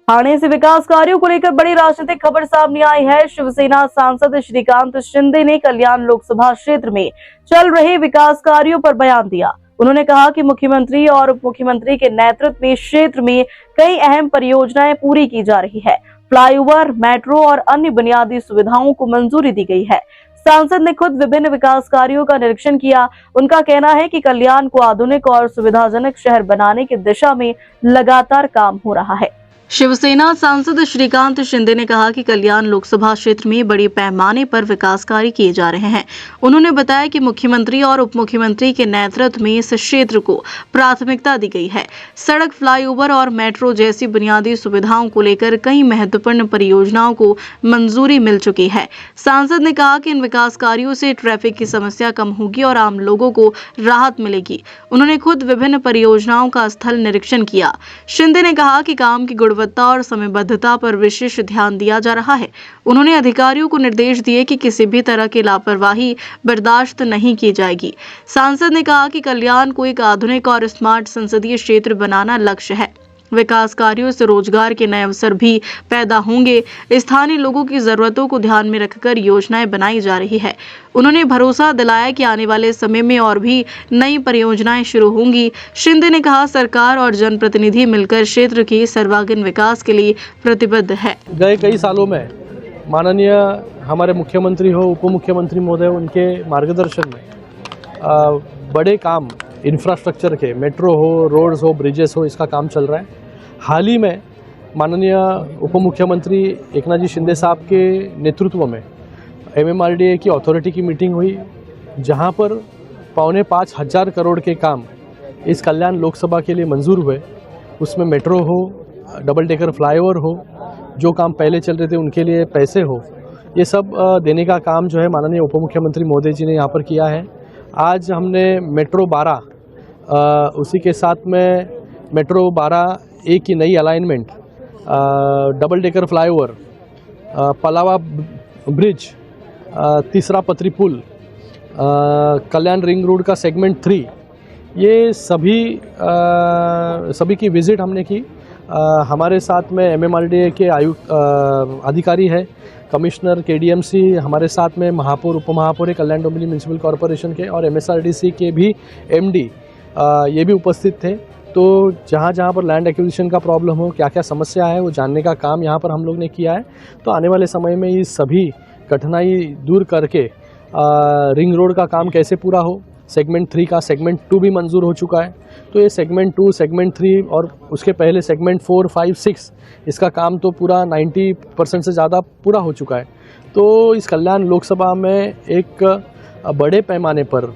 ठाणे से विकास कार्यों को लेकर बड़ी राजनीतिक खबर सामने आई है। शिवसेना सांसद श्रीकांत शिंदे ने कल्याण लोकसभा क्षेत्र में चल रहे विकास कार्यों पर बयान दिया। उन्होंने कहा कि मुख्यमंत्री और उप मुख्यमंत्री के नेतृत्व में क्षेत्र में कई अहम परियोजनाएं पूरी की जा रही है। फ्लाईओवर, मेट्रो और अन्य बुनियादी सुविधाओं को मंजूरी दी गई है। सांसद ने खुद विभिन्न विकास कार्यों का निरीक्षण किया। उनका कहना है कि कल्याण को आधुनिक और सुविधाजनक शहर बनाने की दिशा में लगातार काम हो रहा है। शिवसेना सांसद श्रीकांत शिंदे ने कहा कि कल्याण लोकसभा क्षेत्र में बड़े पैमाने पर विकास कार्य किए जा रहे हैं। उन्होंने बताया कि मुख्यमंत्री और उप मुख्यमंत्री के नेतृत्व में इस क्षेत्र को प्राथमिकता दी गई है। सड़क, फ्लाईओवर और मेट्रो जैसी बुनियादी सुविधाओं को लेकर कई महत्वपूर्ण परियोजनाओं को मंजूरी मिल चुकी है। सांसद ने कहा कि इन विकास कार्यों से ट्रैफिक की समस्या कम होगी और आम लोगों को राहत मिलेगी। उन्होंने खुद विभिन्न परियोजनाओं का स्थल निरीक्षण किया। शिंदे ने कहा कि काम की गुणवत्ता और समयबद्धता पर विशेष ध्यान दिया जा रहा है। उन्होंने अधिकारियों को निर्देश दिए कि किसी भी तरह की लापरवाही बर्दाश्त नहीं की जाएगी। सांसद ने कहा कि कल्याण को एक आधुनिक और स्मार्ट संसदीय क्षेत्र बनाना लक्ष्य है। विकास कार्यों से रोजगार के नए अवसर भी पैदा होंगे। स्थानीय लोगों की जरूरतों को ध्यान में रखकर योजनाएं बनाई जा रही है। उन्होंने भरोसा दिलाया कि आने वाले समय में और भी नई परियोजनाएं शुरू होंगी। शिंदे ने कहा, सरकार और जनप्रतिनिधि मिलकर क्षेत्र के सर्वांगीण विकास के लिए प्रतिबद्ध है। गए कई सालों में माननीय हमारे मुख्यमंत्री हो, उप मुख्यमंत्री महोदय, उनके मार्गदर्शन में बड़े काम इंफ्रास्ट्रक्चर के, मेट्रो हो, रोड्स हो, ब्रिजेस हो, इसका काम चल रहा है। हाल ही में माननीय उप मुख्यमंत्री एकनाथ जी शिंदे साहब के नेतृत्व में MMRDA की अथॉरिटी की मीटिंग हुई, जहां पर 4,500 करोड़ के काम इस कल्याण लोकसभा के लिए मंजूर हुए। उसमें मेट्रो हो, डबल डेकर फ्लाईओवर हो, जो काम पहले चल रहे थे उनके लिए पैसे हो, ये सब देने का काम जो है माननीय उप मुख्यमंत्री महोदय जी ने यहाँ पर किया है। आज हमने मेट्रो 12, उसी के साथ में मेट्रो 12A की नई alignment, double decker flyover, Pallava bridge, तीसरा पतरी पुल, कल्याण रिंग रोड का सेगमेंट 3, ये सभी की विज़िट हमने की। हमारे साथ में MMRDA के आयुक्त अधिकारी है, कमिश्नर KDMC, हमारे साथ में महापौर, उप महापौर कल्याण डोंबिवली म्यूनसिपल कॉरपोरेशन के, और MSRDC के भी MD ये भी उपस्थित थे। तो जहाँ पर लैंड एक्विजिशन का प्रॉब्लम हो, क्या क्या समस्या है, वो जानने का काम यहाँ पर हम लोग ने किया है। तो आने वाले समय में ये सभी कठिनाई दूर करके रिंग रोड का काम कैसे पूरा हो, सेगमेंट 3 का सेगमेंट 2 भी मंजूर हो चुका है। तो ये सेगमेंट 2, सेगमेंट 3 और उसके पहले सेगमेंट 4, 5, 6, इसका काम तो पूरा 90% से ज़्यादा पूरा हो चुका है। तो इस कल्याण लोकसभा में एक बड़े पैमाने पर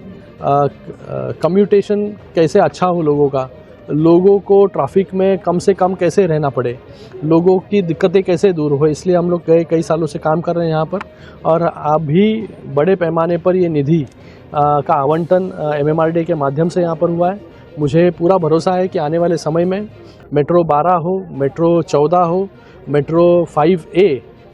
कम्यूटेशन कैसे अच्छा हो, लोगों को ट्रैफिक में कम से कम कैसे रहना पड़े, लोगों की दिक्कतें कैसे दूर हो, इसलिए हम लोग गए कई सालों से काम कर रहे हैं यहाँ पर। और अभी बड़े पैमाने पर ये निधि का आवंटन MMRDA के माध्यम से यहाँ पर हुआ है। मुझे पूरा भरोसा है कि आने वाले समय में मेट्रो 12 हो, मेट्रो 14 हो, मेट्रो 5A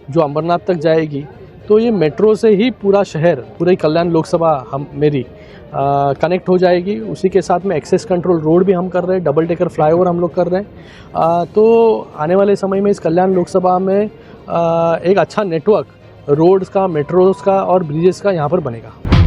जो अंबरनाथ तक जाएगी, तो ये मेट्रो से ही पूरा शहर, पूरी कल्याण लोकसभा मेरी कनेक्ट हो जाएगी। उसी के साथ में एक्सेस कंट्रोल रोड भी हम कर रहे हैं, डबल डेकर फ्लाईओवर हम लोग कर रहे हैं। तो आने वाले समय में इस कल्याण लोकसभा में एक अच्छा नेटवर्क रोड्स का, मेट्रोज़ का और ब्रिजेस का यहाँ पर बनेगा।